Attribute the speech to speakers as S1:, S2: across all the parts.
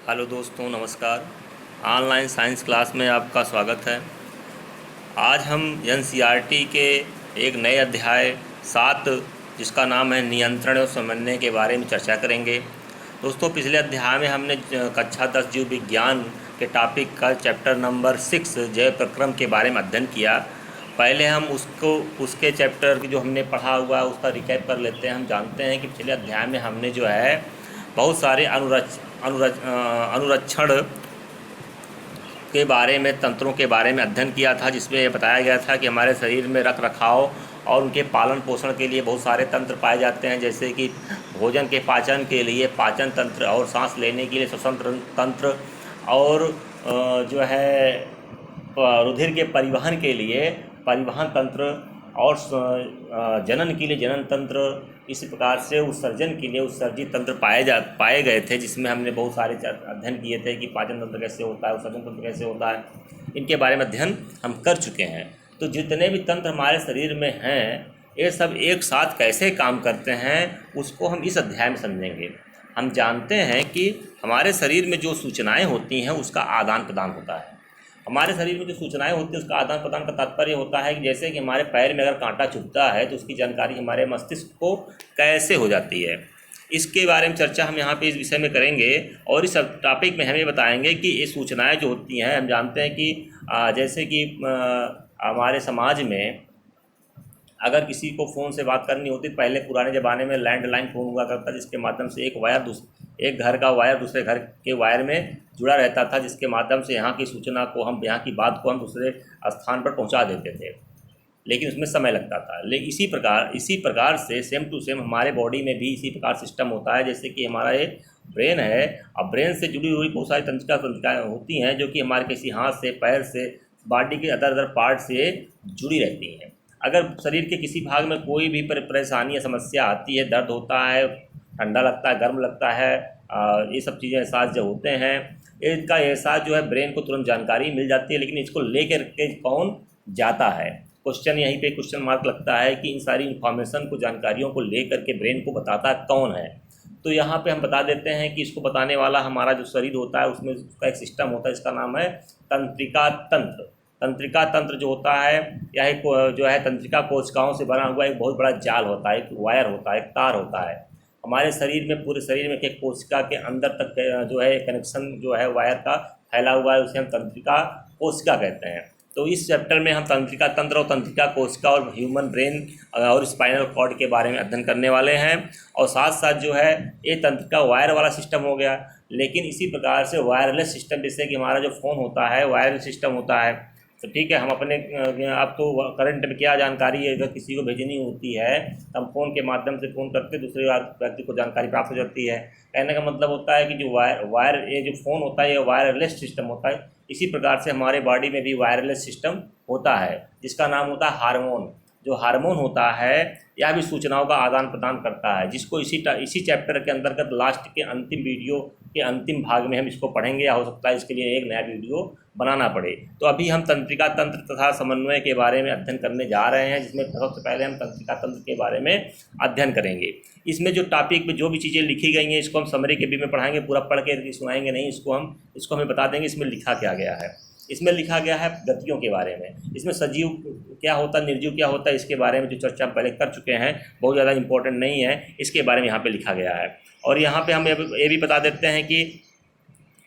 S1: Hello दोस्तों, नमस्कार। Online science class में आपका स्वागत है। आज हम एनसीईआरटी के एक नए अध्याय 7 जिसका नाम है नियंत्रण और समन्वय के बारे में चर्चा करेंगे। दोस्तों, पिछले अध्याय में हमने कक्षा 10 जीव विज्ञान के टॉपिक का चैप्टर नंबर 6 जैव प्रक्रम के बारे में अध्ययन किया। पहले हम उसके चैप्टर की जो हमने पढ़ा हुआ है उसका रिकैप कर लेते हैं। हम जानते हैं कि पिछले अध्याय में हमने जो है बहुत सारे अनुरक्षण के बारे में, तंत्रों के बारे में अध्ययन किया था, जिसमें यह बताया गया था कि हमारे शरीर में रख रखाव और उनके पालन पोषण के लिए बहुत सारे तंत्र पाए जाते हैं, जैसे कि भोजन के पाचन के लिए पाचन तंत्र और सांस लेने के लिए श्वसन तंत्र और जो है रुधिर के परिवहन के लिए परिवहन तंत्र और जनन के लिए जनन तंत्र। इस प्रकार से उत्सर्जन के लिए उत्सर्जित तंत्र पाए गए थे, जिसमें हमने बहुत सारे अध्ययन किए थे कि पाचन तंत्र कैसे होता है, उत्सर्जन तंत्र कैसे होता है, इनके बारे में अध्ययन हम कर चुके हैं। तो जितने भी तंत्र हमारे शरीर में हैं, ये सब एक साथ कैसे काम करते हैं उसको हम इस अध्याय में समझेंगे। हम जानते हैं कि हमारे शरीर में जो सूचनाएँ होती हैं उसका आदान प्रदान होता है। हमारे शरीर में जो सूचनाएं होती हैं उसका आदान प्रदान का तात्पर्य होता है कि जैसे कि हमारे पैर में अगर कांटा चुभता है तो उसकी जानकारी हमारे मस्तिष्क को कैसे हो जाती है, इसके बारे में चर्चा हम यहाँ पे इस विषय में करेंगे। और इस टॉपिक में हमें बताएंगे कि ये सूचनाएं जो होती हैं, हम जानते हैं कि जैसे कि हमारे समाज में अगर किसी को फ़ोन से बात करनी होती, पहले पुराने ज़माने में लैंडलाइन फ़ोन हुआ करता, जिसके माध्यम से एक घर का वायर दूसरे घर के वायर में जुड़ा रहता था, जिसके माध्यम से यहाँ की सूचना को हम, यहाँ की बात को हम दूसरे स्थान पर पहुँचा देते थे, लेकिन उसमें समय लगता था। लेकिन इसी प्रकार से सेम टू सेम हमारे बॉडी में भी इसी प्रकार सिस्टम होता है। जैसे कि हमारा एक ब्रेन है, अब ब्रेन से जुड़ी हुई बहुत सारी तंत्रिकाएँ होती हैं जो कि हमारे किसी हाथ से, पैर से, बॉडी के अदर पार्ट से जुड़ी रहती हैं। अगर शरीर के किसी भाग में कोई भी परेशानी या समस्या आती है, दर्द होता है, ठंडा लगता है, गर्म लगता है, ये सब चीज़ें एहसास जो होते हैं, इनका एहसास जो है ब्रेन को तुरंत जानकारी मिल जाती है, लेकिन इसको लेकर के कौन जाता है, क्वेश्चन यहीं पे क्वेश्चन मार्क लगता है कि इन सारी इन्फॉर्मेशन को, जानकारियों को लेकर के ब्रेन को बताता कौन है। तो यहाँ पे हम बता देते हैं कि इसको बताने वाला हमारा जो शरीर होता है उसमें उसका एक सिस्टम होता है, इसका नाम है तंत्रिका तंत्र। तंत्रिका तंत्र जो होता है, यह एक जो है तंत्रिका कोशिकाओं से बना हुआ एक बहुत बड़ा जाल होता है, एक वायर होता है, एक तार होता है। हमारे शरीर में, पूरे शरीर में एक कोशिका के अंदर तक जो है कनेक्शन जो है वायर का फैला हुआ है, उसे हम तंत्रिका कोशिका कहते हैं। तो इस चैप्टर में हम तंत्रिका तंत्र और तंत्रिका कोशिका और ह्यूमन ब्रेन और स्पाइनल कॉर्ड के बारे में अध्ययन करने वाले हैं। और साथ साथ जो है ये तंत्रिका वायर वाला सिस्टम हो गया, लेकिन इसी प्रकार से वायरलेस सिस्टम, जैसे कि हमारा जो फ़ोन होता है वायरलेस सिस्टम होता है। तो ठीक है, हम अपने अब तो करंट में क्या जानकारी है अगर किसी को भेजनी होती है तो हम फ़ोन के माध्यम से फ़ोन करके दूसरे व्यक्ति को जानकारी प्राप्त हो जाती है। कहने का मतलब होता है कि जो वायर ये जो फ़ोन होता है ये वायरलेस सिस्टम होता है। इसी प्रकार से हमारे बॉडी में भी वायरलेस सिस्टम होता है, जिसका नाम होता है हार्मोन। जो हार्मोन होता है यह भी सूचनाओं का आदान प्रदान करता है, जिसको इसी चैप्टर के अंतर्गत लास्ट के अंतिम वीडियो के अंतिम भाग में हम इसको पढ़ेंगे, या हो सकता है इसके लिए एक नया वीडियो बनाना पड़े। तो अभी हम तंत्रिका तंत्र तथा समन्वय के बारे में अध्ययन करने जा रहे हैं, जिसमें सबसे पहले हम तंत्रिका तंत्र के बारे में अध्ययन करेंगे। इसमें जो टॉपिक में जो भी चीज़ें लिखी गई हैं इसको हम समरी के भी में पढ़ाएंगे, पूरा पढ़ के सुनाएंगे नहीं, इसको हमें बता देंगे इसमें लिखा क्या गया है। इसमें लिखा गया है गतियों के बारे में, इसमें सजीव क्या होता है, निर्जीव क्या होता है, इसके बारे में जो चर्चा हम पहले कर चुके हैं, बहुत ज़्यादा इंपॉर्टेंट नहीं है, इसके बारे में यहाँ पे लिखा गया है। और यहाँ पे हम ये भी बता देते हैं कि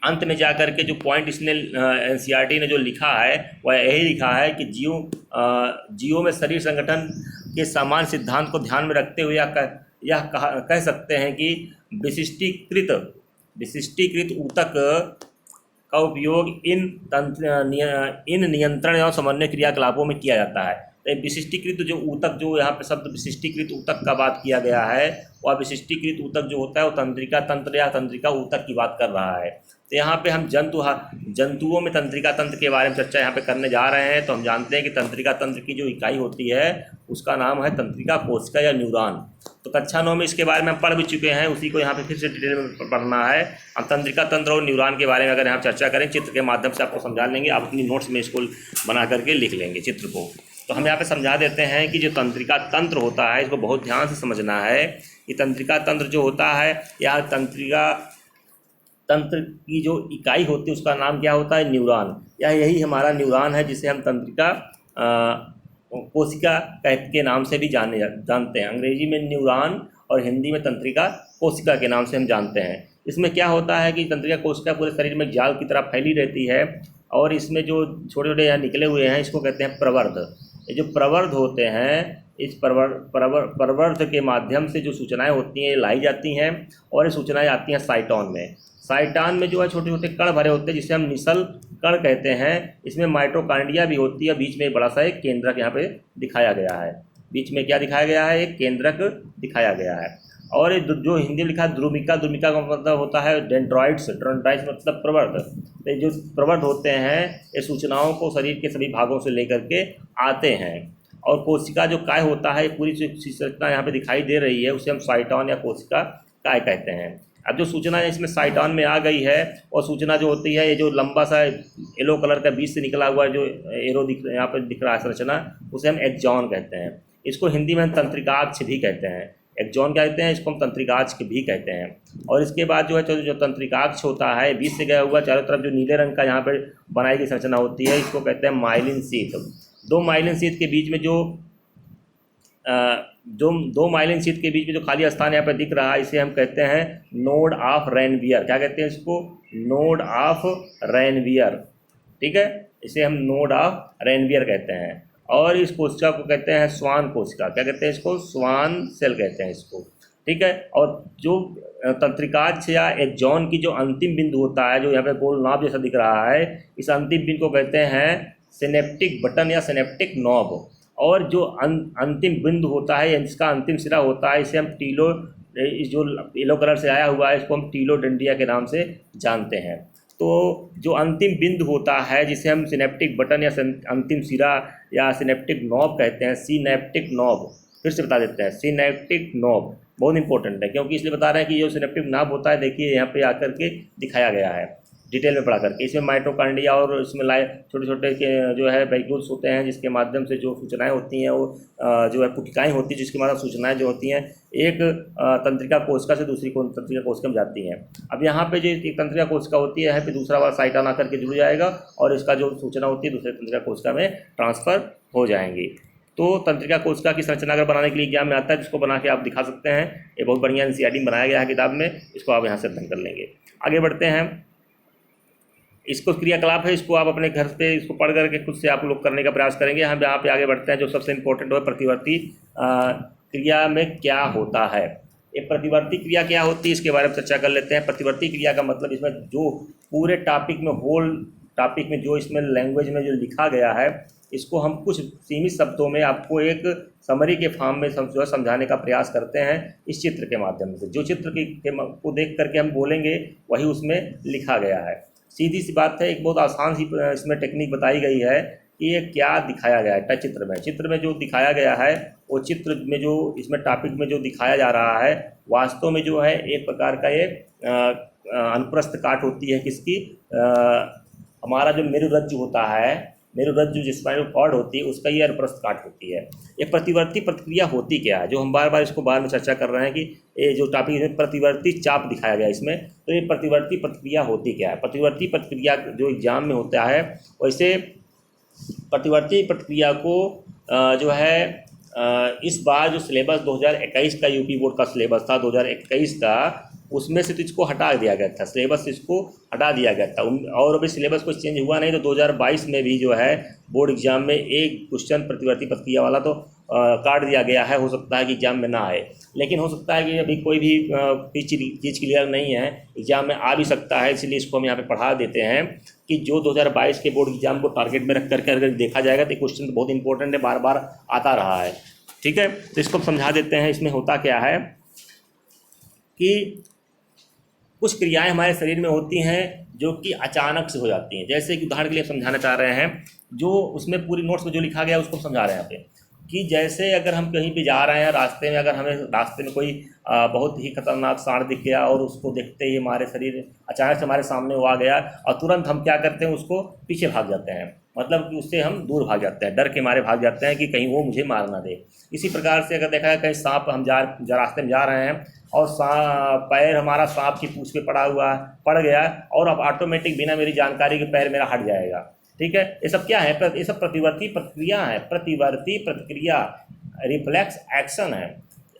S1: अंत में जाकर के जो पॉइंट इसने एनसीईआरटी ने जो लिखा है वह यही लिखा है कि जीवों में शरीर संगठन के समान सिद्धांत को ध्यान में रखते हुए यह कह सकते हैं कि विशिष्टीकृत ऊतक का उपयोग इन नियंत्रण एवं समन्वय क्रियाकलापों में किया जाता है। तो विशिष्टीकृत जो ऊतक, जो यहाँ पे शब्द विशिष्टीकृत ऊतक का बात किया गया है, वह विशिष्टीकृत ऊतक जो होता है वो तंत्रिका तंत्र या तंत्रिका ऊतक की बात कर रहा है। तो यहाँ पे हम जंतुओं में तंत्रिका तंत्र के बारे में चर्चा यहाँ पे करने जा रहे हैं। तो हम जानते हैं कि तंत्रिका तंत्र की जो इकाई होती है उसका नाम है तंत्रिका कोशिका या न्यूरॉन। तो कक्षा 9 में इसके बारे में हम पढ़ भी चुके हैं, उसी को यहाँ पे फिर से डिटेल में पढ़ना है। हम तंत्रिका तंत्र और न्यूरॉन के बारे में अगर यहाँ चर्चा करें, चित्र के माध्यम से आपको समझा लेंगे, आप अपनी नोट्स में इसको बना करके लिख लेंगे चित्र को। तो हम यहाँ पे समझा देते हैं कि जो तंत्रिका तंत्र होता है इसको बहुत ध्यान से समझना है। कि तंत्रिका तंत्र जो होता है, यह तंत्र की जो इकाई होती है उसका नाम क्या होता है? न्यूरॉन। या यही हमारा न्यूरॉन है जिसे हम तंत्रिका कोशिका के नाम से भी जानते हैं। अंग्रेजी में न्यूरॉन और हिंदी में तंत्रिका कोशिका के नाम से हम जानते हैं। इसमें क्या होता है कि तंत्रिका कोशिका पूरे शरीर में जाल की तरह फैली रहती है और इसमें जो छोटे छोटे यहाँ निकले हुए हैं इसको कहते हैं प्रवर्ध। ये जो प्रवर्ध होते हैं, इस प्रवर्ध के माध्यम से जो सूचनाएं होती हैं लाई जाती हैं और ये सूचनाएं आती हैं साइटॉन में। साइटॉन में जो है छोटे छोटे कण भरे होते हैं जिसे हम निसल कण कहते हैं। इसमें माइटोकॉन्ड्रिया भी होती है। बीच में एक बड़ा सा एक केंद्रक यहाँ पे दिखाया गया है। बीच में क्या दिखाया गया है? एक केंद्रक दिखाया गया है। और जो हिंदी में लिखा है द्रुमिका, द्रुमिका का मतलब होता है डेंड्रॉइड्स। डेंड्रॉइड्स मतलब प्रवर्ध। तो जो प्रवर्ध होते हैं ये सूचनाओं को शरीर के सभी भागों से लेकर के आते हैं। और कोशिका जो काय होता है, पूरी संरचना यहाँ पे दिखाई दे रही है, उसे हम साइटॉन या कोशिका काय कहते हैं। अब जो सूचना इसमें साइटॉन में आ गई है और सूचना जो होती है ये जो लंबा सा येलो कलर का बीच से निकला हुआ जो एरो यहाँ पर दिख रहा है संरचना, उसे हम एक्जॉन कहते हैं। इसको हिंदी में हम तंत्रिकाक्ष भी कहते हैं। एक्जॉन क्या कहते हैं? इसको हम तंत्रिकाक्ष भी कहते हैं। और इसके बाद जो है जो तंत्रिकाक्ष होता है बीच से गया हुआ चारों तरफ जो नीले रंग का यहाँ पर बनाई गई संरचना होती है, इसको कहते हैं माइलिन शीथ। दो माइलिन शीथ के बीच में दो माइलिन शीथ के बीच में जो खाली स्थान यहाँ पर दिख रहा है इसे हम कहते हैं नोड ऑफ रेनवियर। क्या कहते हैं इसको? Node of Ranvier. ठीक है, इसे हम नोड ऑफ रेनवियर कहते हैं। और इस कोशिका को कहते हैं स्वान कोशिका। क्या कहते हैं इसको? स्वान सेल कहते हैं इसको। ठीक है, और जो तंत्रिकाक्ष या एक्जॉन की जो अंतिम बिंदु होता है जो यहाँ पे गोल नाभ जैसा दिख रहा है, इस अंतिम बिंदु को कहते हैं सिनेप्टिक बटन या सिनेप्टिक नॉब। और जो अंतिम बिंदु होता है जिसका अंतिम सिरा होता है इसे हम जो येलो कलर से आया हुआ है इसको हम टीलोडेंड्रिया के नाम से जानते हैं। तो जो अंतिम बिंदु होता है जिसे हम सिनेप्टिक बटन या अंतिम सिरा या सिनेप्टिक नॉब कहते हैं, सिनेप्टिक नॉब, फिर से बता देते हैं सिनेप्टिक नॉब, बहुत इंपॉर्टेंट है क्योंकि इसलिए बता रहे हैं कि जो सिनेप्टिक नॉब होता है देखिए यहाँ पे आकर के दिखाया गया है डिटेल में पढ़ा करके। इसमें माइटोकॉन्ड्रिया और इसमें छोटे छोटे जो है वैक्यूल्स होते हैं जिसके माध्यम से जो सूचनाएं होती हैं वो जो है पुटिकाएँ होती हैं जिसके माध्यम सूचनाएं जो होती हैं एक तंत्रिका कोशिका से दूसरी तंत्रिका कोशिका में जाती हैं। अब यहाँ पे जो एक तंत्रिका कोशिका होती है यहाँ पे दूसरा वाला साइटॉन आकर के जुड़ जाएगा और इसका जो सूचना होती है दूसरे तंत्रिका कोशिका में ट्रांसफ़र हो जाएंगी। तो तंत्रिका कोशिका की संरचना अगर बनाने के लिए एग्जाम में आता है जिसको बना के आप दिखा सकते हैं। ये बहुत बढ़िया NCERT में बनाया गया है किताब में, इसको आप यहाँ से अध्ययन कर लेंगे। आगे बढ़ते हैं। इसको क्रियाकलाप है, इसको आप अपने घर पे इसको पढ़ करके खुद से आप लोग करने का प्रयास करेंगे। हम यहाँ पे आगे बढ़ते हैं। जो सबसे इम्पोर्टेंट है प्रतिवर्ती क्रिया में क्या होता है। ये प्रतिवर्ती क्रिया क्या होती है इसके बारे में चर्चा कर लेते हैं। प्रतिवर्ती क्रिया का मतलब इसमें जो पूरे टॉपिक में होल टॉपिक में जो इसमें लैंग्वेज में जो लिखा गया है इसको हम कुछ सीमित शब्दों में आपको एक समरी के फॉर्म में जो समझाने का प्रयास करते हैं इस चित्र के माध्यम से। जो चित्र को देख करके हम बोलेंगे वही उसमें लिखा गया है। सीधी सी बात है, एक बहुत आसान सी इसमें टेक्निक बताई गई है कि ये क्या दिखाया गया है चित्र में। चित्र में जो दिखाया गया है वो चित्र में जो इसमें टॉपिक में जो दिखाया जा रहा है वास्तव में जो है एक प्रकार का ये अनुप्रस्थ काट होती है किसकी, हमारा जो मेरुरज्जु होता है, मेरुरज्जु जो स्पाइनल कॉर्ड होती है उसका ये अनुप्रस्थ काट होती है। ये प्रतिवर्ती प्रतिक्रिया होती क्या है, जो हम बार बार इसको बार में चर्चा कर रहे हैं कि ये जो टॉपिक है प्रतिवर्ती चाप दिखाया गया इसमें, तो ये प्रतिवर्ती प्रतिक्रिया होती क्या है। प्रतिवर्ती प्रतिक्रिया जो एग्जाम में होता है वैसे प्रतिवर्ती प्रतिक्रिया को जो है इस बार जो सिलेबस 2021 का यूपी बोर्ड का सिलेबस था 2021 का, उसमें से तो इसको हटा दिया गया था, सिलेबस से इसको हटा दिया गया था। और अभी सिलेबस कुछ चेंज हुआ नहीं, तो 2022 में भी जो है बोर्ड एग्जाम में एक क्वेश्चन प्रतिवर्ती प्रतिक्रिया वाला तो काट दिया गया है। हो सकता है कि एग्जाम में ना आए, लेकिन हो सकता है कि अभी कोई भी चीज़ क्लियर नहीं है, एग्जाम में आ भी सकता है। इसलिए इसको हम यहाँ पे पढ़ा देते हैं कि जो 2022 के बोर्ड एग्जाम को टारगेट में रख करके अगर देखा जाएगा तो क्वेश्चन तो बहुत इंपॉर्टेंट है, बार बार आता रहा है। ठीक है, तो इसको समझा देते हैं। इसमें होता क्या है कि कुछ क्रियाएं हमारे शरीर में होती हैं जो कि अचानक से हो जाती हैं। जैसे कि उदाहरण के लिए समझाना चाह रहे हैं, जो उसमें पूरी नोट्स में जो लिखा गया है उसको समझा रहे हैं यहाँ पे कि जैसे अगर हम कहीं भी जा रहे हैं, रास्ते में अगर हमें रास्ते में कोई बहुत ही खतरनाक सांड दिख गया और उसको देखते ही हमारे शरीर अचानक से हमारे सामने वो आ गया और तुरंत हम क्या करते हैं, उसको पीछे भाग जाते हैं, मतलब कि उससे हम दूर भाग जाते हैं, डर के मारे भाग जाते हैं कि कहीं वो मुझे मार ना दे। इसी प्रकार से अगर देखा जाए कहीं सांप, हम रास्ते में जा रहे हैं और पैर हमारा सांप की पूंछ पे पड़ गया और अब ऑटोमेटिक बिना मेरी जानकारी के पैर मेरा हट जाएगा। ठीक है, ये सब क्या है? ये सब प्रतिवर्ती प्रतिक्रिया है, प्रतिवर्ती प्रतिक्रिया, रिफ्लेक्स एक्शन है।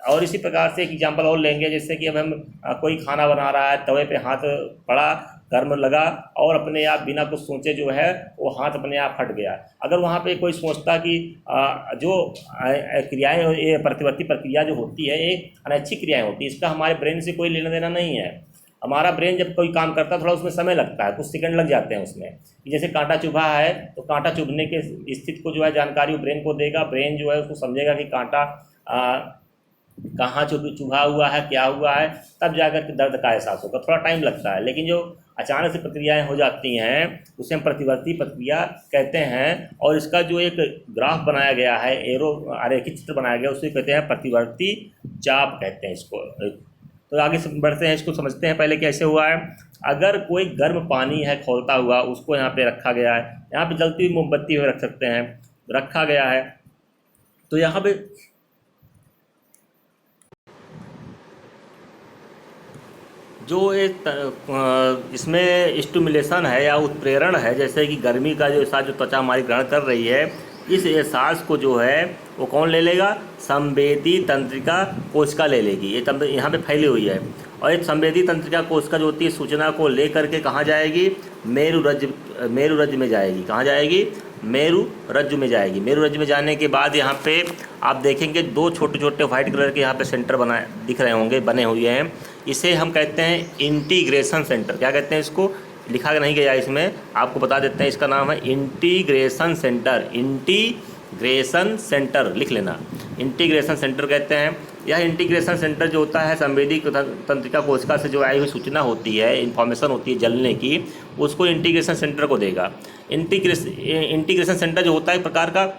S1: और इसी प्रकार से एक एग्जांपल और लेंगे, जैसे कि अब हम कोई खाना बना रहा है, तवे पे हाथ पड़ा, गर्म लगा और अपने आप बिना कुछ सोचे जो है वो हाथ अपने आप फट गया। अगर वहाँ पे कोई सोचता कि जो क्रियाएं, ये प्रतिवर्ती प्रक्रिया जो होती है ये अनैच्छिक क्रियाएं होती है, इसका हमारे ब्रेन से कोई लेना देना नहीं है। हमारा ब्रेन जब कोई काम करता है थोड़ा उसमें समय लगता है, कुछ सेकंड लग जाते हैं उसमें। जैसे कांटा चुभा है तो कांटा चुभने के स्थिति को जो है जानकारी ब्रेन को देगा, ब्रेन जो है उसको समझेगा कि कांटा कहाँ चुभा हुआ है, क्या हुआ है, तब जाकर के दर्द का एहसास होगा। थोड़ा टाइम लगता है, लेकिन जो अचानक से प्रक्रियाएं हो जाती हैं उसे हम प्रतिवर्ती प्रक्रिया कहते हैं। और इसका जो एक ग्राफ बनाया गया है, आरेखित चित्र बनाया गया, उसे कहते हैं प्रतिवर्ती चाप कहते हैं इसको। तो आगे बढ़ते हैं, इसको समझते हैं पहले कैसे हुआ है। अगर कोई गर्म पानी है खौलता हुआ, उसको यहाँ पे रखा गया है, यहाँ पे जलती हुई मोमबत्ती हुए रख सकते हैं, रखा गया है, तो यहाँ पे जो एक इसमें स्टिमुलेशन है या उत्प्रेरण है, जैसे कि गर्मी का जो एहसास जो त्वचा हमारी ग्रहण कर रही है, इस एहसास को जो है वो कौन ले लेगा? संवेदी तंत्रिका कोशिका ले लेगी। ये यहाँ पे फैली हुई है और एक संवेदी तंत्रिका कोशिका जो होती है सूचना को ले करके कहाँ जाएगी? मेरुरज्जु में जाएगी। कहाँ जाएगी? मेरुरज्जु में जाएगी। मेरुरज्जु में जाने के बाद यहाँ पे आप देखेंगे दो छोटे छोटे व्हाइट कलर के यहाँ पे सेंटर दिख रहे होंगे, बने हुए हैं। इसे हम कहते हैं इंटीग्रेशन सेंटर। क्या कहते हैं इसको? लिखा नहीं गया इसमें, आपको बता देते हैं, इसका नाम है इंटीग्रेशन सेंटर। इंटीग्रेशन सेंटर लिख लेना, इंटीग्रेशन सेंटर कहते हैं। यह इंटीग्रेशन सेंटर जो होता है संवेदी तंत्रिका कोशिका से जो आई हुई सूचना होती है, इन्फॉर्मेशन होती है जलने की, उसको इंटीग्रेशन सेंटर को देगा। इंटीग्रेशन सेंटर जो होता है एक प्रकार का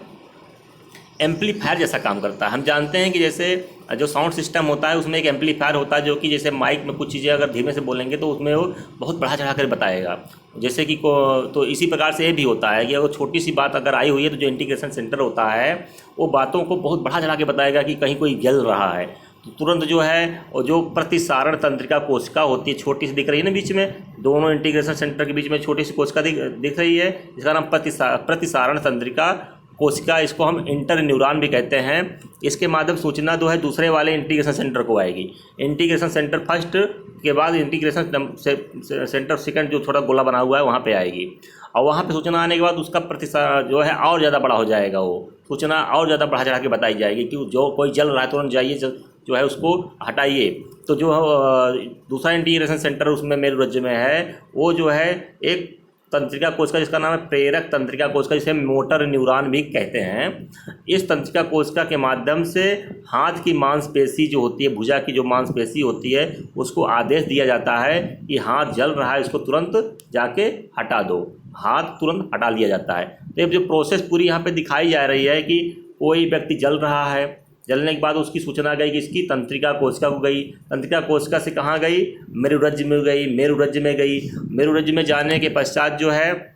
S1: एम्पलीफायर जैसा काम करता है। हम जानते हैं कि जैसे जो साउंड सिस्टम होता है उसमें एक एम्पलीफायर होता है, जो कि जैसे माइक में कुछ चीज़ें अगर धीमे से बोलेंगे तो उसमें वो बहुत बढ़ा चढ़ा कर बताएगा, जैसे कि तो इसी प्रकार से ये भी होता है कि अगर छोटी सी बात अगर आई हुई है तो जो इंटीग्रेशन सेंटर होता है वो बातों को बहुत बढ़ा चढ़ा के बताएगा कि कहीं कोई जल रहा है, तो तुरंत जो है और जो प्रतिसारण तंत्रिका कोशिका होती है, छोटी सी दिख रही है ना बीच में, दोनों इंटीग्रेशन सेंटर के बीच में छोटी सी कोशिका दिख रही है, इसका नाम प्रतिसारण तंत्रिका कोशिका, इसको हम इंटर न्यूरॉन भी कहते हैं। इसके माध्यम सूचना जो है दूसरे वाले इंटीग्रेशन सेंटर को आएगी। इंटीग्रेशन सेंटर फर्स्ट के बाद इंटीग्रेशन सेंटर सेकंड जो थोड़ा गोला बना हुआ है वहाँ पे आएगी, और वहाँ पे सूचना आने के बाद उसका प्रतिशत जो है और ज़्यादा बड़ा हो जाएगा, वो सूचना और ज़्यादा बढ़ा चढ़ा के बताई जाएगी कि जो कोई जल रहा है तुरंत जाइए जो है उसको हटाइए। तो जो दूसरा इंटीग्रेशन सेंटर उसमें मेरुरज्जु में है, वो जो है एक तंत्रिका कोशिका जिसका नाम है प्रेरक तंत्रिका कोशिका, जिसे मोटर न्यूरॉन भी कहते हैं। इस तंत्रिका कोशिका के माध्यम से हाथ की मांसपेशी जो होती है, भुजा की जो मांसपेशी होती है, उसको आदेश दिया जाता है कि हाथ जल रहा है, इसको तुरंत जाके हटा दो, हाथ तुरंत हटा लिया जाता है। तो जो प्रोसेस पूरी यहाँ पे दिखाई जा रही है कि कोई व्यक्ति जल रहा है, जलने के बाद उसकी सूचना गई किसकी? तंत्रिका कोशिका को गई। तंत्रिका कोशिका से कहाँ गई? मेरुरज्जु में गई। मेरुरज्जु में गई, मेरुरज्जु में जाने के पश्चात जो है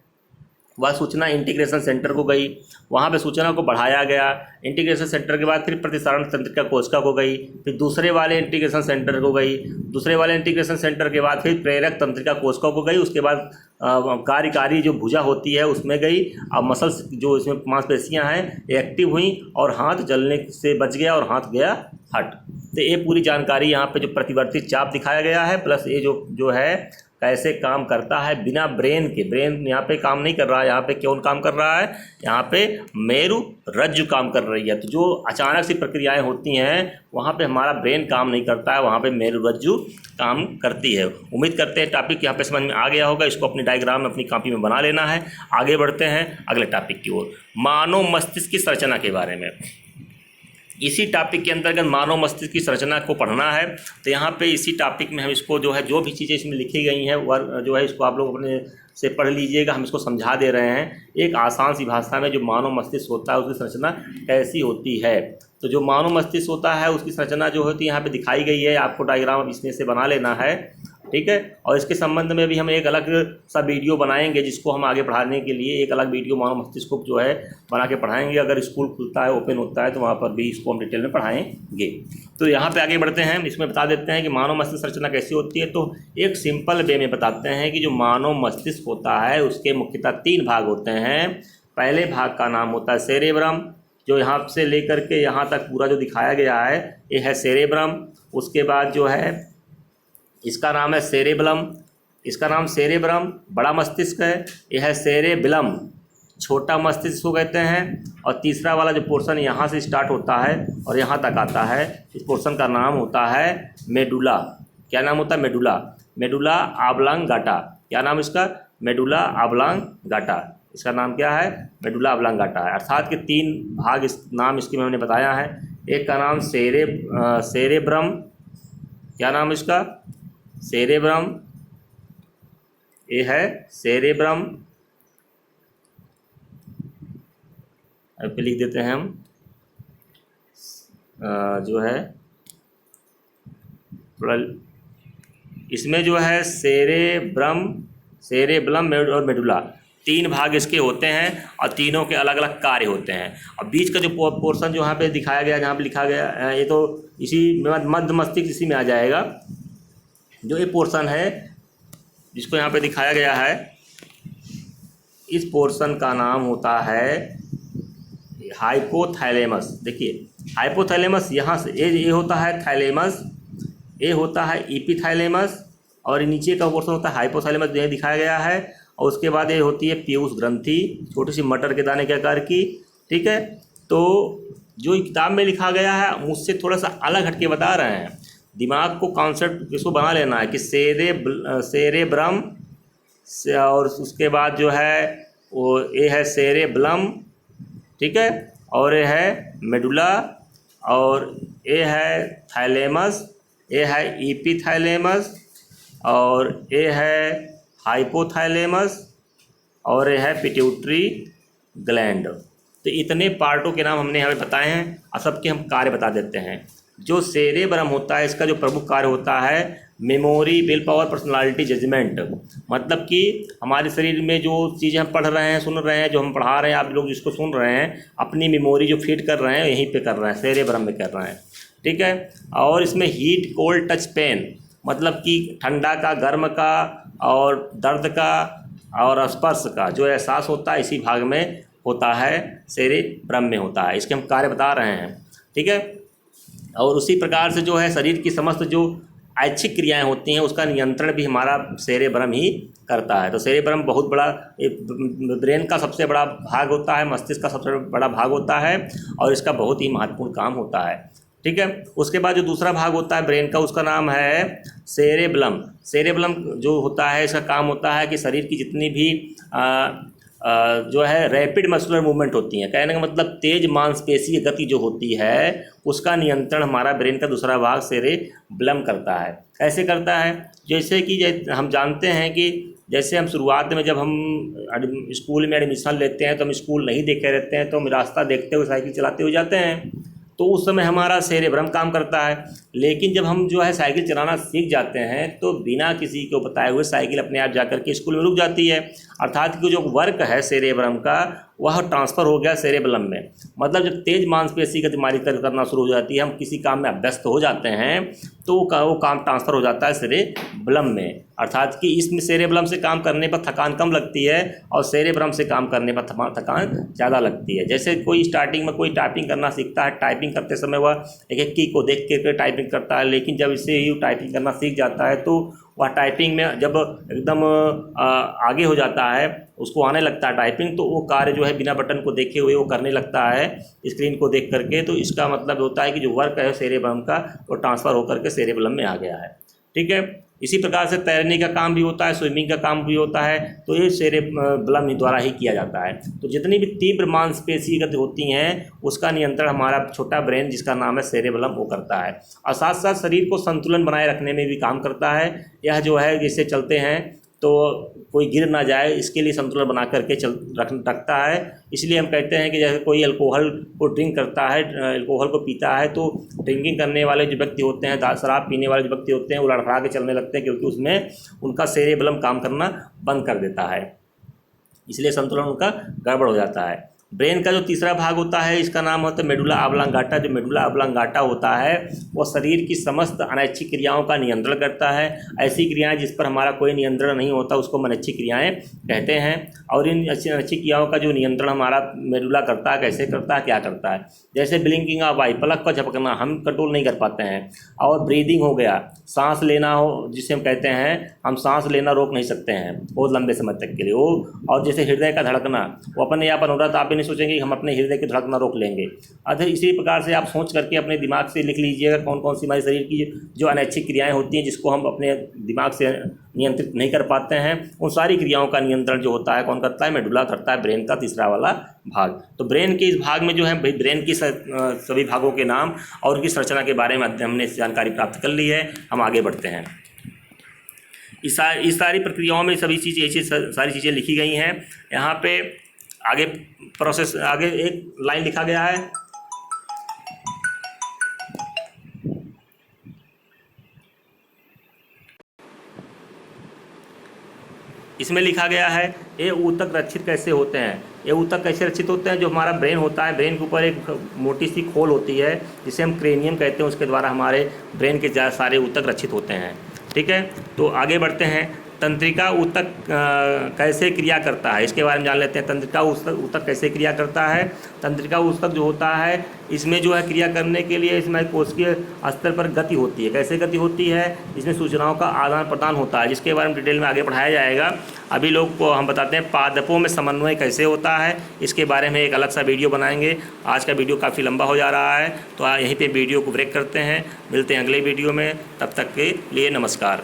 S1: वह सूचना इंटीग्रेशन सेंटर को गई, वहाँ पे सूचना को बढ़ाया गया। इंटीग्रेशन सेंटर के बाद फिर प्रतिसारण तंत्रिका कोशिका को गई, फिर दूसरे वाले इंटीग्रेशन सेंटर को गई, दूसरे वाले इंटीग्रेशन सेंटर के बाद फिर प्रेरक तंत्रिका कोशिका को गई, उसके बाद कार्यकारी जो भुजा होती है उसमें गई। अब मसल्स जो इसमें मांसपेशियाँ हैं एक्टिव हुई और हाथ जलने से बच गया और हाथ गया हट। तो ये पूरी जानकारी यहाँ पे जो प्रतिवर्ती चाप दिखाया गया है, प्लस ये जो है कैसे काम करता है बिना ब्रेन के। ब्रेन यहाँ पे काम नहीं कर रहा है, यहाँ पे कौन काम कर रहा है? यहाँ पे मेरुरज्जु काम कर रही है। तो जो अचानक सी प्रक्रियाएं होती हैं वहाँ पे हमारा ब्रेन काम नहीं करता है, वहाँ पे मेरुरज्जु काम करती है। उम्मीद करते हैं टॉपिक यहाँ पे समझ में आ गया होगा, इसको अपनी डायग्राम में अपनी कॉपी में बना लेना है। आगे बढ़ते हैं अगले टॉपिक की ओर, मानव मस्तिष्क की संरचना के बारे में। इसी टॉपिक के अंतर्गत मानव मस्तिष्क की संरचना को पढ़ना है। तो यहाँ पे इसी टॉपिक में हम इसको जो है, जो भी चीज़ें इसमें लिखी गई हैं वह जो है इसको आप लोग अपने से पढ़ लीजिएगा। हम इसको समझा दे रहे हैं एक आसान सी भाषा में, जो मानव मस्तिष्क होता है उसकी संरचना कैसी होती है। तो जो मानव मस्तिष्क होता है उसकी संरचना जो होती है यहाँ पे दिखाई गई है, आपको डायग्राम अब इसमें से बना लेना है, ठीक है। और इसके संबंध में भी हम एक अलग सा वीडियो बनाएंगे, जिसको हम आगे पढ़ाने के लिए एक अलग वीडियो मानव मस्तिष्क को जो है बना के पढ़ाएंगे। अगर स्कूल खुलता है, ओपन होता है, तो वहाँ पर भी इसको हम डिटेल में पढ़ाएंगे। तो यहाँ पे आगे बढ़ते हैं, इसमें बता देते हैं कि मानव मस्तिष्क संरचना कैसी होती है। तो एक सिंपल वे में बताते हैं कि जो मानव मस्तिष्क होता है उसके मुख्यतः 3 भाग होते हैं। पहले भाग का नाम होता है सेरेब्रम, जो यहाँ से लेकर के यहाँ तक पूरा जो दिखाया गया है ये है सेरेब्रम। उसके बाद जो है इसका नाम है सेरेबलम, इसका नाम सेरेब्रम बड़ा मस्तिष्क है, यह है सेरेबलम छोटा मस्तिष्क को कहते हैं। और तीसरा वाला जो पोर्शन यहाँ से स्टार्ट होता है और यहाँ तक आता है, इस पोर्शन का नाम होता है मेडुला। क्या नाम होता है? Medulla, medulla oblongata. क्या नाम इसका? Medulla oblongata. इसका नाम क्या है? मेडुला ऑब्लांगाटा है। अर्थात के 3 भाग इस नाम इसके मैंने बताया है। एक का नाम सेरेब्रम, क्या नाम इसका? सेरेब्रम, ये है सेरेब्रम, अब लिख देते हैं हम जो है थोड़ा, इसमें जो है सेरेब्रम, सेरेबलम और मेडुला 3 भाग इसके होते हैं और तीनों के अलग अलग कार्य होते हैं। और बीच का जो पोर्शन जो यहाँ पे दिखाया गया, जहाँ पे लिखा गया ये तो इसी मध्य मस्तिष्क इसी में आ जाएगा। जो ये पोर्शन है जिसको यहाँ पे दिखाया गया है, इस पोर्शन का नाम होता है हाइपोथैलेमस। देखिए हाइपोथैलेमस, यहाँ से ये होता है थैलेमस, ये होता है एपिथैलेमस, और नीचे का पोर्शन होता है हाइपोथैलेमस जो दिखाया गया है। और उसके बाद ये होती है पीयूष ग्रंथि, छोटी सी मटर के दाने के आकार की, ठीक है। तो जो किताब में लिखा गया है मुझसे थोड़ा सा अलग हटके बता रहे हैं। दिमाग को कॉन्सेप्ट इसको बना लेना है कि सेरेब्रम और उसके बाद जो है वो ये है सेरेबलम, ठीक है, और ये है मेडुला, और ये है थैलेमस, ये है एपिथैलेमस, और ये है हाइपोथैलेमस, और ये है पिट्यूटरी ग्लैंड। तो इतने पार्टों के नाम हमने यहाँ पे बताए हैं और सबके हम कार्य बता देते हैं। जो सेरेब्रम होता है इसका जो प्रमुख कार्य होता है memory, will power, personality, judgement. मतलब कि हमारे शरीर में जो चीज़ें हम पढ़ रहे हैं, सुन रहे हैं, जो हम पढ़ा रहे हैं, आप लोग जिसको सुन रहे हैं, अपनी मेमोरी जो फीड कर रहे हैं यहीं पे कर रहे हैं, सेरेब्रम में कर रहे हैं, ठीक है। और इसमें हीट, कोल्ड, टच, पेन, मतलब कि ठंडा का, गर्म का, और दर्द का और स्पर्श का जो एहसास होता है इसी भाग में होता है, सेरेब्रम में होता है। इसके हम कार्य बता रहे हैं, ठीक है। और उसी प्रकार से जो है शरीर की समस्त जो ऐच्छिक क्रियाएं होती हैं उसका नियंत्रण भी हमारा सेरेब्रम ही करता है। तो सेरेब्रम बहुत बड़ा, ब्रेन का सबसे बड़ा भाग होता है, मस्तिष्क का सबसे बड़ा भाग होता है, और इसका बहुत ही महत्वपूर्ण काम होता है, ठीक है। उसके बाद जो दूसरा भाग होता है ब्रेन का, उसका नाम है सेरेबलम। सेरेबलम जो होता है इसका काम होता है कि शरीर की जितनी भी जो है रैपिड मस्कुलर मूवमेंट होती हैं, कहने का मतलब तेज मांसपेशीय गति जो होती है उसका नियंत्रण हमारा ब्रेन का दूसरा भाग सेरेबलम करता है। कैसे करता है? जैसे कि हम जानते हैं कि जैसे हम शुरुआत में जब हम स्कूल में एडमिशन लेते हैं तो हम स्कूल नहीं देखे रहते हैं, तो हम रास्ता देखते हुए साइकिल चलाते हुए जाते हैं, तो उस समय हमारा सेरेब्रम काम करता है। लेकिन जब हम जो है साइकिल चलाना सीख जाते हैं तो बिना किसी को बताए हुए साइकिल अपने आप जाकर के स्कूल में रुक जाती है। अर्थात कि जो वर्क है सेरेब्रम का वह ट्रांसफ़र हो गया सेरेबलम में। मतलब जब तेज मांसपेशी का दिमागी करना शुरू हो जाती है, हम किसी काम में अभ्यस्त हो जाते हैं, तो वो काम ट्रांसफ़र हो जाता है सेरेबलम में। अर्थात कि इसमें सेरेबलम से काम करने पर थकान कम लगती है और सेरेब्रम से काम करने पर थकान ज़्यादा लगती है। जैसे कोई स्टार्टिंग में कोई टाइपिंग करना सीखता है, टाइपिंग करते समय वह एक की को देख के टाइपिंग करता है, लेकिन जब इससे ही टाइपिंग करना सीख जाता है तो वह टाइपिंग में जब एकदम आगे हो जाता है, उसको आने लगता है टाइपिंग, तो वो कार्य जो है बिना बटन को देखे हुए वो करने लगता है स्क्रीन को देख करके। तो इसका मतलब होता है कि जो वर्क है सेरेब्रम का वो ट्रांसफ़र होकर के सेरेबलम में आ गया है, ठीक है। इसी प्रकार से तैरने का काम भी होता है, स्विमिंग का काम भी होता है, तो ये सेरेबेलम द्वारा ही किया जाता है। तो जितनी भी तीव्र मांसपेशीगत होती हैं उसका नियंत्रण हमारा छोटा ब्रेन जिसका नाम है सेरेबेलम वो करता है। और साथ साथ शरीर को संतुलन बनाए रखने में भी काम करता है। यह जो है जैसे चलते हैं तो कोई गिर ना जाए इसके लिए संतुलन बना करके रखता है। इसलिए हम कहते हैं कि जैसे कोई अल्कोहल को ड्रिंक करता है, अल्कोहल को पीता है, तो ड्रिंकिंग करने वाले जो व्यक्ति होते हैं, शराब पीने वाले जो व्यक्ति होते हैं वो लड़खड़ा के चलने लगते हैं, क्योंकि उसमें उनका सेरेबेलम काम करना बंद कर देता है, इसलिए संतुलन उनका गड़बड़ हो जाता है। ब्रेन का जो तीसरा भाग होता है इसका नाम होता है मेडुला ऑब्लांगाटा। जो मेडुला ऑब्लांगाटा होता है वो शरीर की समस्त अनैच्छिक क्रियाओं का नियंत्रण करता है। ऐसी क्रियाएं जिस पर हमारा कोई नियंत्रण नहीं होता उसको अनैच्छिक क्रियाएं कहते हैं। और इन अनैच्छिक क्रियाओं का जो नियंत्रण हमारा मेडुला करता है, कैसे करता है, क्या करता है, जैसे ब्लिंकिंग ऑफ आई, पलक को झपकना हम कंट्रोल नहीं कर पाते हैं। और ब्रीदिंग हो गया, सांस लेना हो जिसे हम कहते हैं, हम सांस लेना रोक नहीं सकते हैं बहुत लंबे समय तक के लिए वो। और जैसे हृदय का धड़कना वो अपने आप हो रहा था, आप भी नहीं सोचेंगे कि हम अपने हृदय की धड़कना रोक लेंगे। अच्छा, इसी प्रकार से आप सोच करके अपने दिमाग से लिख लीजिएगा कौन कौन सी हमारे शरीर की जो अनैच्छिक क्रियाएं होती हैं जिसको हम अपने दिमाग से नियंत्रित नहीं कर पाते हैं। उन सारी क्रियाओं का नियंत्रण जो होता है कौन करता है, मेडुला करता है, ब्रेन का तीसरा वाला भाग। तो ब्रेन के इस भाग में जो है ब्रेन की सभी भागों के नाम और उनकी संरचना के बारे में हमने जानकारी प्राप्त कर ली है। हम आगे बढ़ते हैं। इस सारी प्रक्रियाओं में सभी सारी चीज़ें लिखी गई हैं। यहाँ पे आगे प्रोसेस, आगे एक लाइन लिखा गया है, इसमें लिखा गया है ये ऊतक रक्षित कैसे होते हैं। ये ऊतक कैसे रक्षित होते हैं, जो हमारा ब्रेन होता है, ब्रेन के ऊपर एक मोटी सी खोल होती है जिसे हम क्रेनियम कहते हैं, उसके द्वारा हमारे ब्रेन के सारे ऊतक रक्षित होते हैं। ठीक है, तो आगे बढ़ते हैं। तंत्रिका ऊतक कैसे क्रिया करता है इसके बारे में जान लेते हैं। तंत्रिका ऊतक कैसे क्रिया करता है। तंत्रिका ऊतक जो होता है इसमें जो है क्रिया करने के लिए इसमें कोशिकीय स्तर पर गति होती है। कैसे गति होती है, इसमें सूचनाओं का आदान प्रदान होता है, जिसके बारे में डिटेल में आगे पढ़ाया जाएगा। अभी लोग को हम बताते हैं पादपों में समन्वय कैसे होता है, इसके बारे में एक अलग सा वीडियो बनाएंगे। आज का वीडियो काफ़ी लंबा हो जा रहा है, तो यहीं पर वीडियो को ब्रेक करते हैं। मिलते हैं अगले वीडियो में, तब तक के लिए नमस्कार।